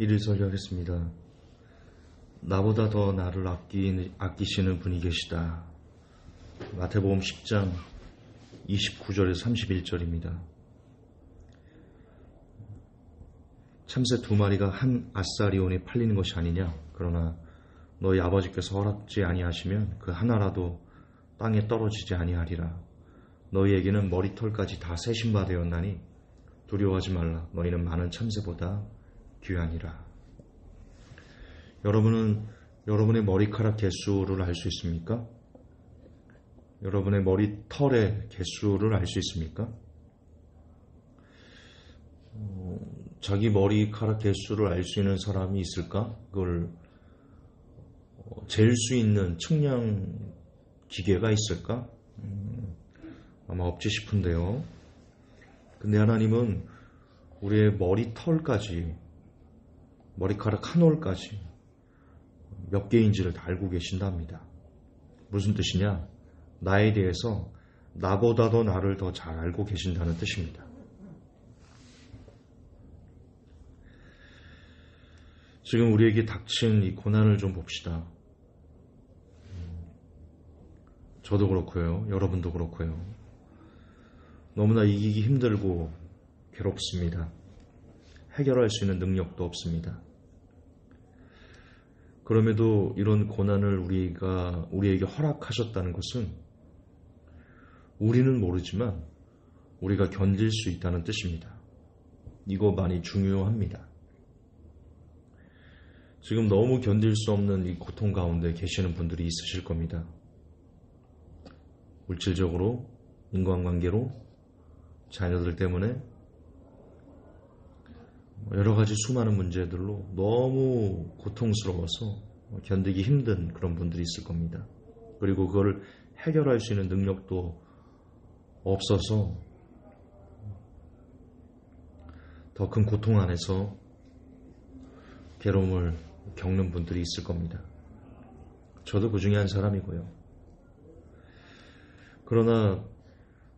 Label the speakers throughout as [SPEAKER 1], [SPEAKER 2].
[SPEAKER 1] 일일 설교하겠습니다. 나보다 더 나를 아끼시는 분이 계시다. 마태복음 10장 29절에서 31절입니다. 참새 2마리가 한 아사리온에 팔리는 것이 아니냐. 그러나 너희 아버지께서 허락지 아니하시면 그 하나라도 땅에 떨어지지 아니하리라. 너희에게는 머리털까지 다 세신 바 되었나니 두려워하지 말라. 너희는 많은 참새보다 귀하니라. 여러분은 여러분의 머리카락 개수를 알 수 있습니까? 여러분의 머리털의 개수를 알 수 있습니까? 자기 머리카락 개수를 알 수 있는 사람이 있을까? 그걸 잴 수 있는 측량 기계가 있을까? 아마 없지 싶은데요. 근데 하나님은 우리의 머리털까지, 머리카락 한 올까지 몇 개인지를 다 알고 계신답니다. 무슨 뜻이냐? 나에 대해서 나보다도 나를 더 잘 알고 계신다는 뜻입니다. 지금 우리에게 닥친 이 고난을 좀 봅시다. 저도 그렇고요. 여러분도 그렇고요. 너무나 이기기 힘들고 괴롭습니다. 해결할 수 있는 능력도 없습니다. 그럼에도 이런 고난을 우리에게 허락하셨다는 것은 우리는 모르지만 우리가 견딜 수 있다는 뜻입니다. 이거 많이 중요합니다. 지금 너무 견딜 수 없는 이 고통 가운데 계시는 분들이 있으실 겁니다. 물질적으로, 인간관계로, 자녀들 때문에 여러 가지 수많은 문제들로 너무 고통스러워서 견디기 힘든 그런 분들이 있을 겁니다. 그리고 그걸 해결할 수 있는 능력도 없어서 더 큰 고통 안에서 괴로움을 겪는 분들이 있을 겁니다. 저도 그 중에 한 사람이고요. 그러나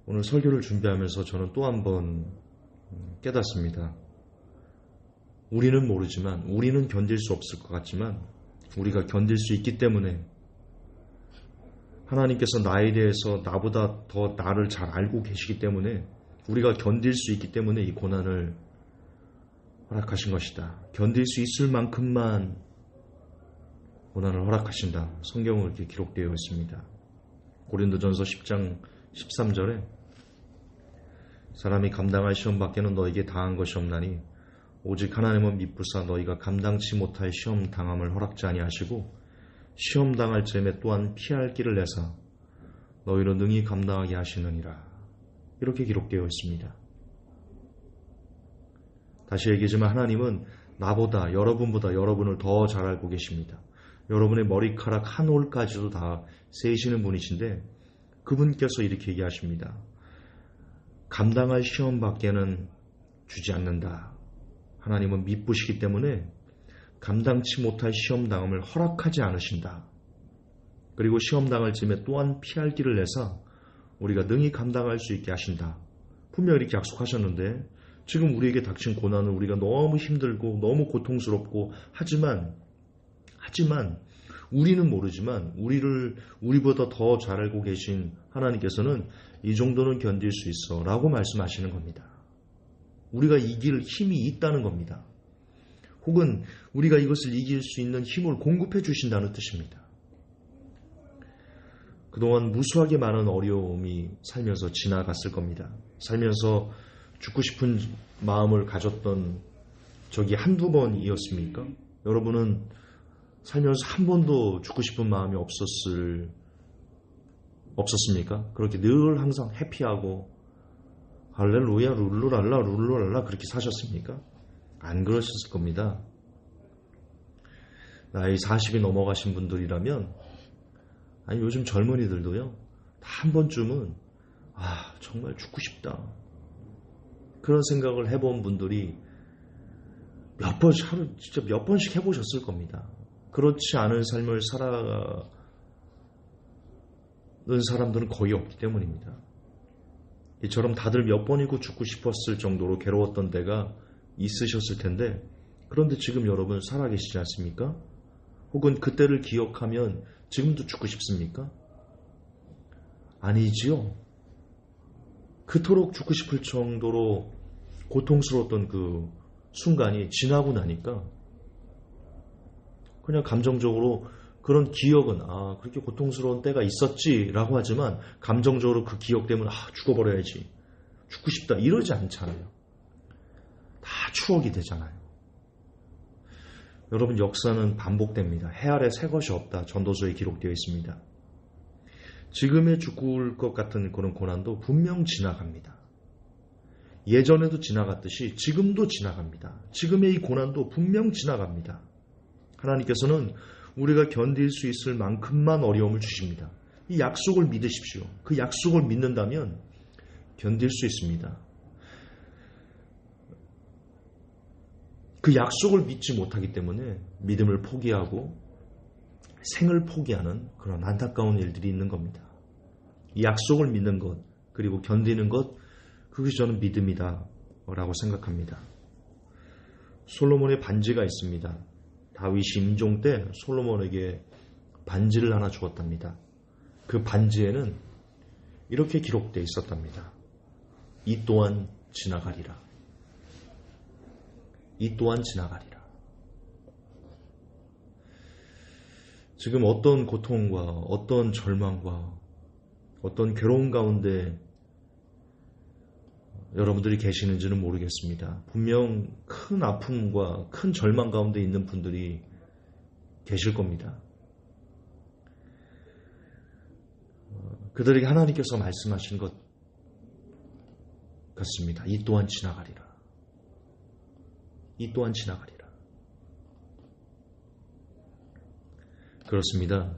[SPEAKER 1] 오늘 설교를 준비하면서 저는 또 한 번 깨닫습니다. 우리는 모르지만, 우리는 견딜 수 없을 것 같지만 우리가 견딜 수 있기 때문에 하나님께서 나에 대해서 나보다 더 나를 잘 알고 계시기 때문에 우리가 견딜 수 있기 때문에 이 고난을 허락하신 것이다. 견딜 수 있을 만큼만 고난을 허락하신다. 성경은 이렇게 기록되어 있습니다. 고린도전서 10장 13절에 사람이 감당할 시험 밖에는 너에게 당한 것이 없나니 오직 하나님은 미쁘사 너희가 감당치 못할 시험 당함을 허락지 아니하시고 시험 당할 즈음에 또한 피할 길을 내사 너희로 능히 감당하게 하시느니라. 이렇게 기록되어 있습니다. 다시 얘기하지만 하나님은 나보다, 여러분보다 여러분을 더 잘 알고 계십니다. 여러분의 머리카락 한 올까지도 다 세시는 분이신데 그분께서 이렇게 얘기하십니다. 감당할 시험 밖에는 주지 않는다. 하나님은 미쁘시기 때문에 감당치 못할 시험 당함을 허락하지 않으신다. 그리고 시험 당할 즈음에 또한 피할 길을 내사 우리가 능히 감당할 수 있게 하신다. 분명히 이렇게 약속하셨는데 지금 우리에게 닥친 고난은 우리가 너무 힘들고 너무 고통스럽고 하지만 우리는 모르지만 우리보다 더 잘 알고 계신 하나님께서는 이 정도는 견딜 수 있어 라고 말씀하시는 겁니다. 우리가 이길 힘이 있다는 겁니다. 혹은 우리가 이것을 이길 수 있는 힘을 공급해 주신다는 뜻입니다. 그동안 무수하게 많은 어려움이 살면서 지나갔을 겁니다. 살면서 죽고 싶은 마음을 가졌던 적이 한두 번이었습니까? 여러분은 살면서 한 번도 죽고 싶은 마음이 없었습니까? 그렇게 늘 항상 해피하고 할렐루야 룰루랄라 룰루랄라 그렇게 사셨습니까? 안 그러셨을 겁니다. 나이 40이 넘어가신 분들이라면, 아니 요즘 젊은이들도요, 다 한 번쯤은 정말 죽고 싶다 그런 생각을 해본 분들이 몇 번씩 해보셨을 겁니다. 그렇지 않은 삶을 살아가는 사람들은 거의 없기 때문입니다. 이처럼 다들 몇 번이고 죽고 싶었을 정도로 괴로웠던 때가 있으셨을 텐데 그런데 지금 여러분 살아계시지 않습니까? 혹은 그때를 기억하면 지금도 죽고 싶습니까? 아니지요. 그토록 죽고 싶을 정도로 고통스러웠던 그 순간이 지나고 나니까 그냥 감정적으로 그런 기억은 그렇게 고통스러운 때가 있었지라고 하지만 감정적으로 그 기억 때문에 죽어버려야지, 죽고 싶다 이러지 않잖아요. 다 추억이 되잖아요. 여러분, 역사는 반복됩니다. 해 아래 새 것이 없다, 전도서에 기록되어 있습니다. 지금의 죽을 것 같은 그런 고난도 분명 지나갑니다. 예전에도 지나갔듯이 지금도 지나갑니다. 지금의 이 고난도 분명 지나갑니다. 하나님께서는 우리가 견딜 수 있을 만큼만 어려움을 주십니다. 이 약속을 믿으십시오. 그 약속을 믿는다면 견딜 수 있습니다. 그 약속을 믿지 못하기 때문에 믿음을 포기하고 생을 포기하는 그런 안타까운 일들이 있는 겁니다. 이 약속을 믿는 것, 그리고 견디는 것, 그것이 저는 믿음이다 라고 생각합니다. 솔로몬의 반지가 있습니다. 다윗이 임종 때 솔로몬에게 반지를 하나 주었답니다. 그 반지에는 이렇게 기록되어 있었답니다. 이 또한 지나가리라. 이 또한 지나가리라. 지금 어떤 고통과 어떤 절망과 어떤 괴로움 가운데 여러분들이 계시는지는 모르겠습니다. 분명 큰 아픔과 큰 절망 가운데 있는 분들이 계실 겁니다. 그들에게 하나님께서 말씀하신 것 같습니다. 이 또한 지나가리라. 이 또한 지나가리라. 그렇습니다.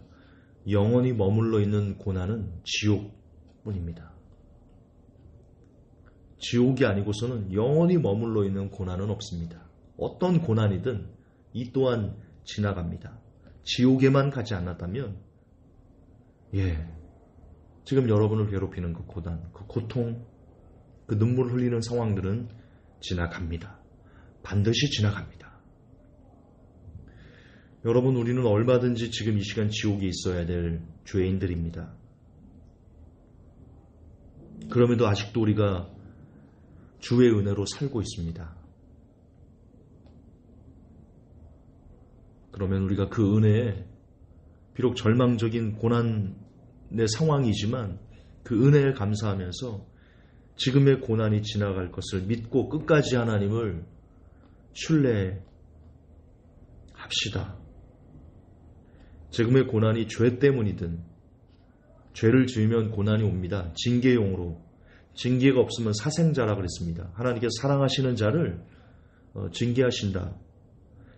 [SPEAKER 1] 영원히 머물러 있는 고난은 지옥뿐입니다. 지옥이 아니고서는 영원히 머물러 있는 고난은 없습니다. 어떤 고난이든 이 또한 지나갑니다. 지옥에만 가지 않았다면, 지금 여러분을 괴롭히는 그 고난, 그 고통, 그 눈물 흘리는 상황들은 지나갑니다. 반드시 지나갑니다. 여러분, 우리는 얼마든지 지금 이 시간 지옥에 있어야 될 죄인들입니다. 그럼에도 아직도 우리가 주의 은혜로 살고 있습니다. 그러면 우리가 그 은혜에, 비록 절망적인 고난의 상황이지만 그 은혜에 감사하면서 지금의 고난이 지나갈 것을 믿고 끝까지 하나님을 신뢰합시다. 지금의 고난이 죄 때문이든, 죄를 지으면 고난이 옵니다. 징계용으로. 징계가 없으면 사생자라 그랬습니다. 하나님께서 사랑하시는 자를 징계하신다.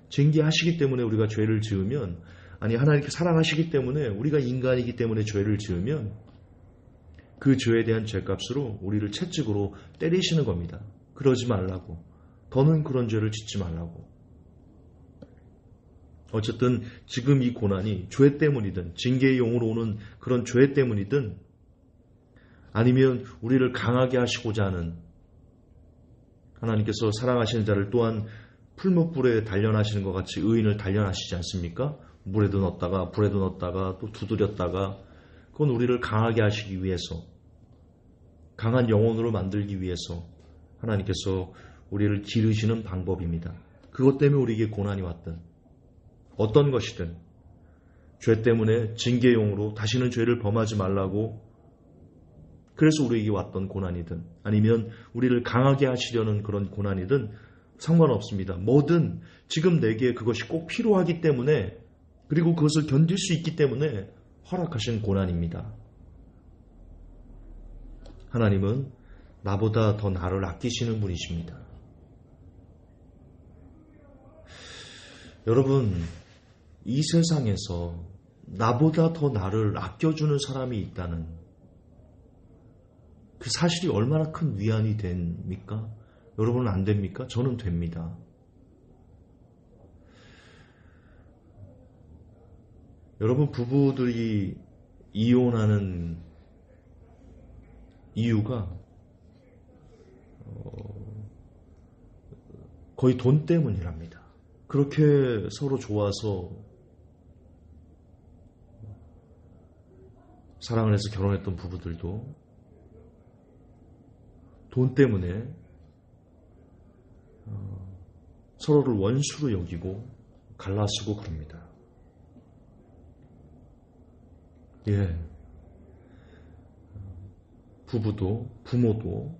[SPEAKER 1] 징계하시기 때문에 우리가 죄를 지으면, 하나님께 사랑하시기 때문에, 우리가 인간이기 때문에 죄를 지으면 그 죄에 대한 죄값으로 우리를 채찍으로 때리시는 겁니다. 그러지 말라고. 더는 그런 죄를 짓지 말라고. 어쨌든 지금 이 고난이 죄 때문이든, 징계의 용으로 오는 그런 죄 때문이든, 아니면 우리를 강하게 하시고자 하는, 하나님께서 사랑하시는 자를 또한 풀무불에 단련하시는 것 같이 의인을 단련하시지 않습니까? 물에도 넣었다가 불에도 넣었다가 또 두드렸다가, 그건 우리를 강하게 하시기 위해서, 강한 영혼으로 만들기 위해서 하나님께서 우리를 기르시는 방법입니다. 그것 때문에 우리에게 고난이 왔든, 어떤 것이든, 죄 때문에 징계용으로 다시는 죄를 범하지 말라고, 그래서 우리에게 왔던 고난이든, 아니면 우리를 강하게 하시려는 그런 고난이든 상관없습니다. 뭐든 지금 내게 그것이 꼭 필요하기 때문에, 그리고 그것을 견딜 수 있기 때문에 허락하신 고난입니다. 하나님은 나보다 더 나를 아끼시는 분이십니다. 여러분, 이 세상에서 나보다 더 나를 아껴주는 사람이 있다는 그 사실이 얼마나 큰 위안이 됩니까? 여러분은 안 됩니까? 저는 됩니다. 여러분, 부부들이 이혼하는 이유가 거의 돈 때문이랍니다. 그렇게 서로 좋아서 사랑을 해서 결혼했던 부부들도 돈 때문에 서로를 원수로 여기고 갈라쓰고 그럽니다. 예, 부부도 부모도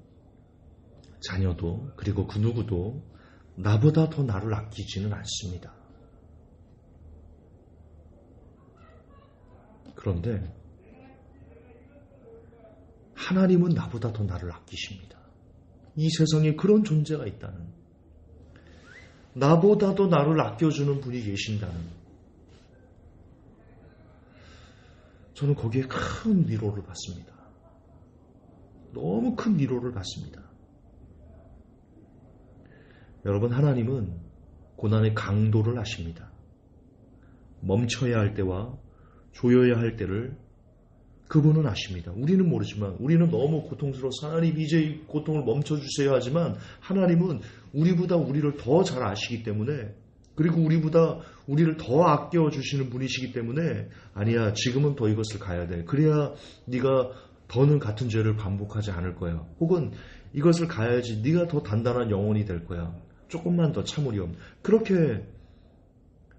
[SPEAKER 1] 자녀도 그리고 그 누구도 나보다 더 나를 아끼지는 않습니다. 그런데 하나님은 나보다 더 나를 아끼십니다. 이 세상에 그런 존재가 있다는, 나보다도 나를 아껴주는 분이 계신다는, 저는 거기에 큰 위로를 받습니다. 너무 큰 위로를 받습니다. 여러분, 하나님은 고난의 강도를 아십니다. 멈춰야 할 때와 조여야 할 때를 그분은 아십니다. 우리는 모르지만, 우리는 너무 고통스러워서 하나님 이제 이 고통을 멈춰주세요 하지만, 하나님은 우리보다 우리를 더 잘 아시기 때문에, 그리고 우리보다 우리를 더 아껴주시는 분이시기 때문에, 아니야, 지금은 더 이것을 가야 돼. 그래야 네가 더는 같은 죄를 반복하지 않을 거야. 혹은 이것을 가야지 네가 더 단단한 영혼이 될 거야. 조금만 더 참으렴. 그렇게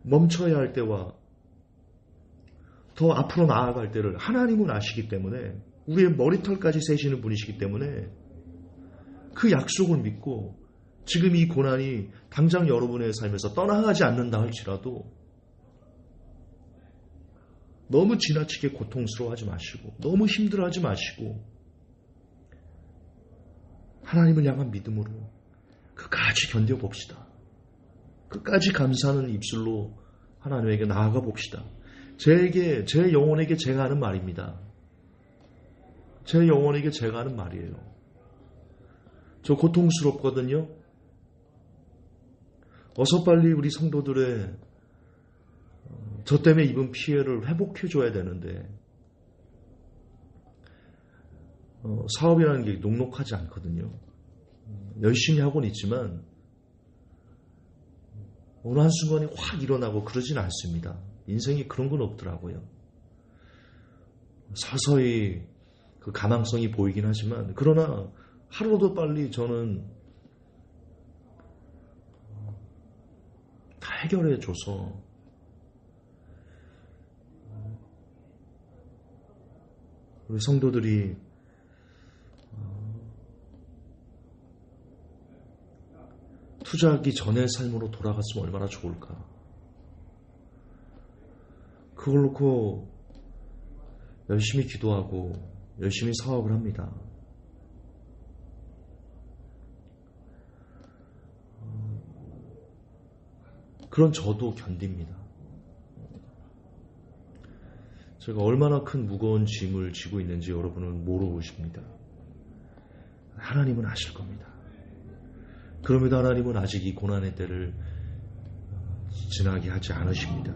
[SPEAKER 1] 멈춰야 할 때와 더 앞으로 나아갈 때를 하나님은 아시기 때문에, 우리의 머리털까지 세시는 분이시기 때문에 그 약속을 믿고 지금 이 고난이 당장 여러분의 삶에서 떠나가지 않는다 할지라도 너무 지나치게 고통스러워하지 마시고 너무 힘들어하지 마시고 하나님을 향한 믿음으로 끝까지 견뎌봅시다. 끝까지 감사하는 입술로 하나님에게 나아가 봅시다. 제 영혼에게 제가 하는 말입니다. 제 영혼에게 제가 하는 말이에요. 저 고통스럽거든요. 어서 빨리 우리 성도들의 저 때문에 입은 피해를 회복해줘야 되는데 사업이라는 게 녹록하지 않거든요. 열심히 하고는 있지만 어느 한순간에 확 일어나고 그러진 않습니다. 인생이 그런 건 없더라고요. 서서히 그 가망성이 보이긴 하지만, 그러나 하루도 빨리 저는 다 해결해줘서 우리 성도들이 투자하기 전의 삶으로 돌아갔으면 얼마나 좋을까. 그걸 놓고 열심히 기도하고 열심히 사업을 합니다. 그런 저도 견딥니다. 제가 얼마나 큰 무거운 짐을 지고 있는지 여러분은 모르십니다. 하나님은 아실 겁니다. 그럼에도 하나님은 아직 이 고난의 때를 지나게 하지 않으십니다.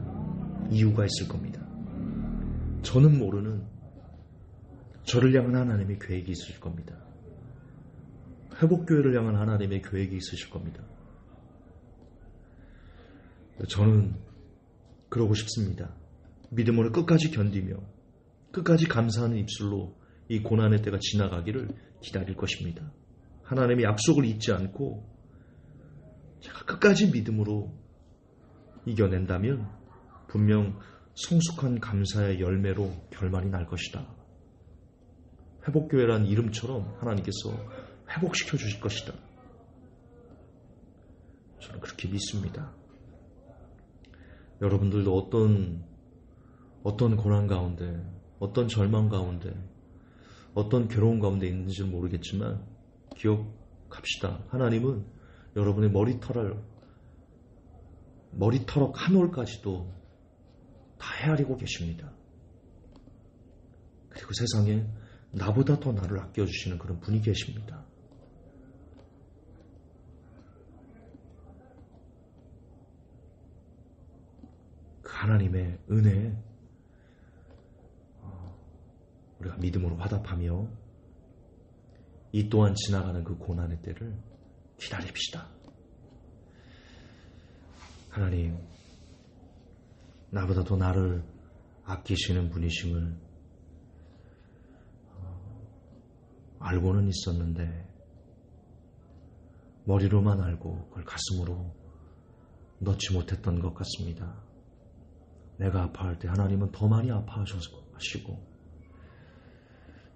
[SPEAKER 1] 이유가 있을 겁니다. 저는 모르는 저를 향한 하나님의 계획이 있으실 겁니다. 회복교회를 향한 하나님의 계획이 있으실 겁니다. 저는 그러고 싶습니다. 믿음으로 끝까지 견디며 끝까지 감사하는 입술로 이 고난의 때가 지나가기를 기다릴 것입니다. 하나님의 약속을 잊지 않고 제가 끝까지 믿음으로 이겨낸다면 분명 성숙한 감사의 열매로 결말이 날 것이다. 회복교회란 이름처럼 하나님께서 회복시켜 주실 것이다. 저는 그렇게 믿습니다. 여러분들도 어떤 고난 가운데, 어떤 절망 가운데, 어떤 괴로움 가운데 있는지는 모르겠지만 기억합시다. 하나님은 여러분의 머리털럭 한 올까지도 다 헤아리고 계십니다. 그리고 세상에 나보다 더 나를 아껴주시는 그런 분이 계십니다. 그 하나님의 은혜에 우리가 믿음으로 화답하며 이 또한 지나가는 그 고난의 때를 기다립시다. 하나님, 나보다 더 나를 아끼시는 분이심을 알고는 있었는데 머리로만 알고 그걸 가슴으로 넣지 못했던 것 같습니다. 내가 아파할 때 하나님은 더 많이 아파하시고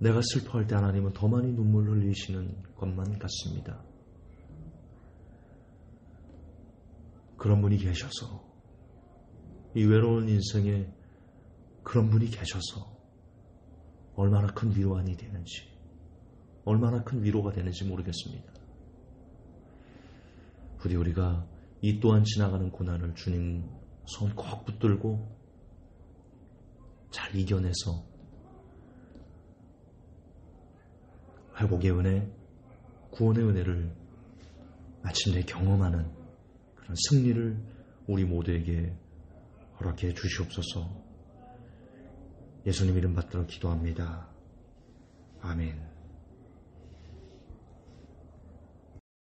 [SPEAKER 1] 내가 슬퍼할 때 하나님은 더 많이 눈물 흘리시는 것만 같습니다. 그런 분이 계셔서, 이 외로운 인생에 그런 분이 계셔서 얼마나 큰 위로안이 되는지, 얼마나 큰 위로가 되는지 모르겠습니다. 부디 우리가 이 또한 지나가는 고난을 주님 손 꼭 붙들고 잘 이겨내서 회복의 은혜, 구원의 은혜를 마침내 경험하는 그런 승리를 우리 모두에게 허락해 주시옵소서. 예수님 이름 받들어 기도합니다. 아멘.